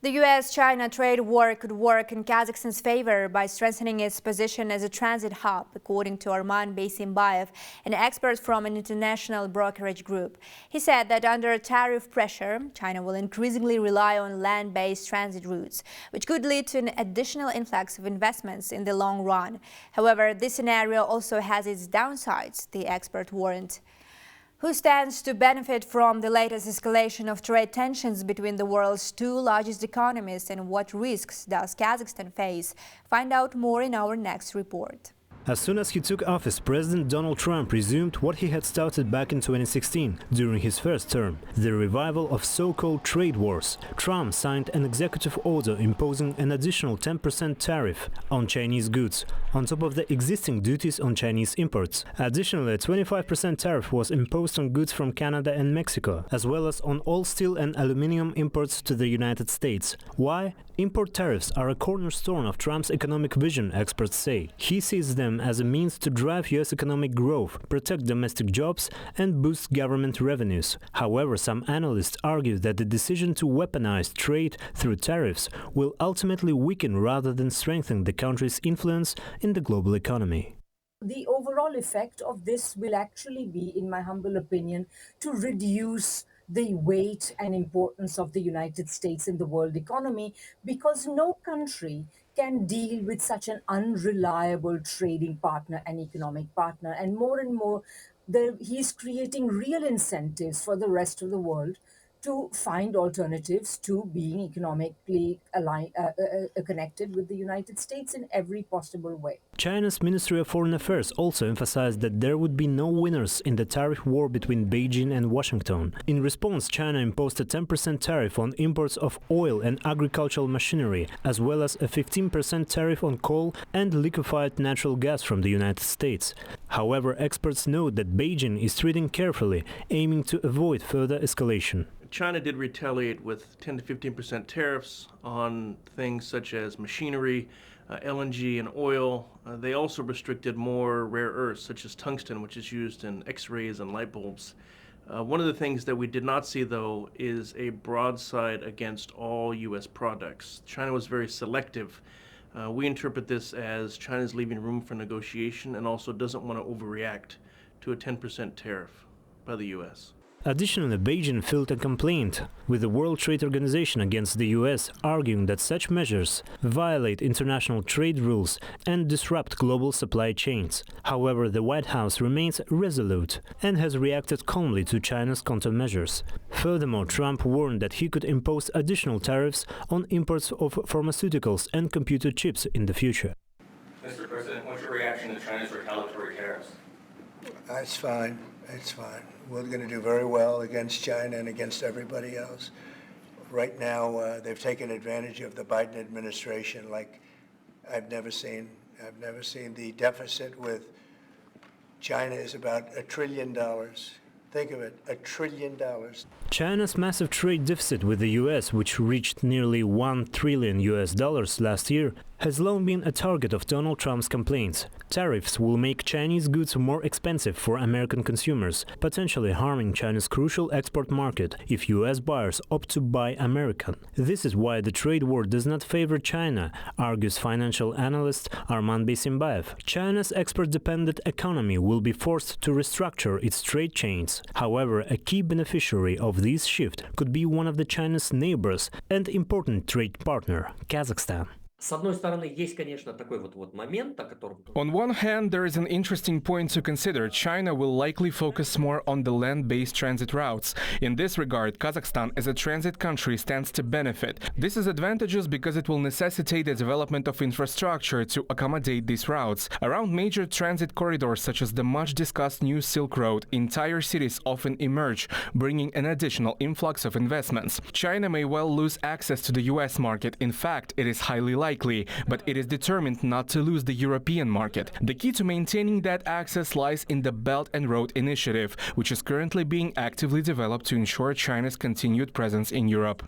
The US-China trade war could work in Kazakhstan's favor by strengthening its position as a transit hub, according to Arman Beysimbayev, an expert from an international brokerage group. He said that under tariff pressure, China will increasingly rely on land-based transit routes, which could lead to an additional influx of investments in the long run. However, this scenario also has its downsides, the expert warned. Who stands to benefit from the latest escalation of trade tensions between the world's two largest economies, and what risks does Kazakhstan face? Find out more in our next report. As soon as he took office, President Donald Trump resumed what he had started back in 2016 during his first term, the revival of so-called trade wars. Trump signed an executive order imposing an additional 10% tariff on Chinese goods, on top of the existing duties on Chinese imports. Additionally, a 25% tariff was imposed on goods from Canada and Mexico, as well as on all steel and aluminum imports to the United States. Why? Import tariffs are a cornerstone of Trump's economic vision, experts say. He sees them as a means to drive US economic growth, protect domestic jobs and boost government revenues. However, some analysts argue that the decision to weaponize trade through tariffs will ultimately weaken rather than strengthen the country's influence in the global economy. The overall effect of this will actually be, in my humble opinion, to reduce the weight and importance of the United States in the world economy, because no country can deal with such an unreliable trading partner and economic partner. And more, he's creating real incentives for the rest of the world to find alternatives to being economically connected with the United States in every possible way. China's Ministry of Foreign Affairs also emphasized that there would be no winners in the tariff war between Beijing and Washington. In response, China imposed a 10% tariff on imports of oil and agricultural machinery, as well as a 15% tariff on coal and liquefied natural gas from the United States. However, experts note that Beijing is treading carefully, aiming to avoid further escalation. China did retaliate with 10 to 15% tariffs on things such as machinery, LNG and oil. They also restricted more rare earths such as tungsten, which is used in X-rays and light bulbs. One of the things that we did not see, though, is a broadside against all U.S. products. China was very selective. We interpret this as China is leaving room for negotiation and also doesn't want to overreact to a 10% tariff by the U.S. Additionally, Beijing filed a complaint with the World Trade Organization against the US, arguing that such measures violate international trade rules and disrupt global supply chains. However, the White House remains resolute and has reacted calmly to China's countermeasures. Furthermore, Trump warned that he could impose additional tariffs on imports of pharmaceuticals and computer chips in the future. Mr. President, what's your reaction to China's retaliatory tariffs? It's fine. It's fine. We're going to do very well against China and against everybody else. Right now, they've taken advantage of the Biden administration like I've never seen. I've never seen. The deficit with China is about $1 trillion. Think of it, $1 trillion. China's massive trade deficit with the US, which reached nearly $1 trillion last year, has long been a target of Donald Trump's complaints. Tariffs will make Chinese goods more expensive for American consumers, potentially harming China's crucial export market if US buyers opt to buy American. This is why the trade war does not favor China, argues financial analyst Arman Beysimbayev. China's export-dependent economy will be forced to restructure its trade chains. However, a key beneficiary of this shift could be one of China's neighbors and important trade partner, Kazakhstan. On one hand, there is an interesting point to consider. China will likely focus more on the land-based transit routes. In this regard, Kazakhstan as a transit country stands to benefit. This is advantageous because it will necessitate the development of infrastructure to accommodate these routes. Around major transit corridors such as the much-discussed New Silk Road, entire cities often emerge, bringing an additional influx of investments. China may well lose access to the US market. In fact, it is highly likely, but it is determined not to lose the European market. The key to maintaining that access lies in the Belt and Road Initiative, which is currently being actively developed to ensure China's continued presence in Europe.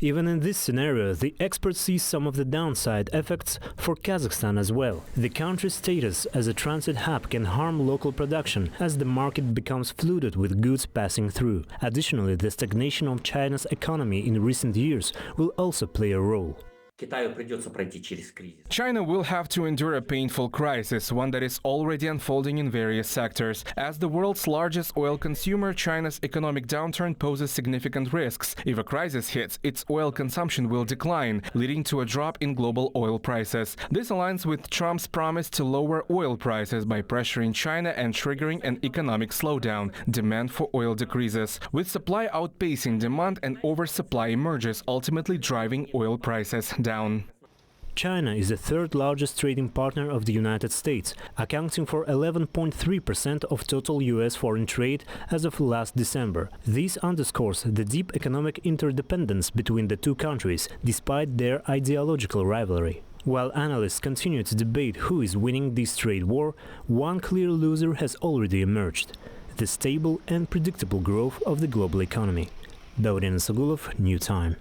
Even in this scenario, the experts see some of the downside effects for Kazakhstan as well. The country's status as a transit hub can harm local production as the market becomes flooded with goods passing through. Additionally, the stagnation of China's economy in recent years will also play a role. China will have to endure a painful crisis, one that is already unfolding in various sectors. As the world's largest oil consumer, China's economic downturn poses significant risks. If a crisis hits, its oil consumption will decline, leading to a drop in global oil prices. This aligns with Trump's promise to lower oil prices by pressuring China and triggering an economic slowdown. Demand for oil decreases, with supply outpacing demand and oversupply emerges, ultimately driving oil prices down. China is the third largest trading partner of the United States, accounting for 11.3% of total U.S. foreign trade as of last December. This underscores the deep economic interdependence between the two countries, despite their ideological rivalry. While analysts continue to debate who is winning this trade war, one clear loser has already emerged: the stable and predictable growth of the global economy. Dauren Sagulov, New Time.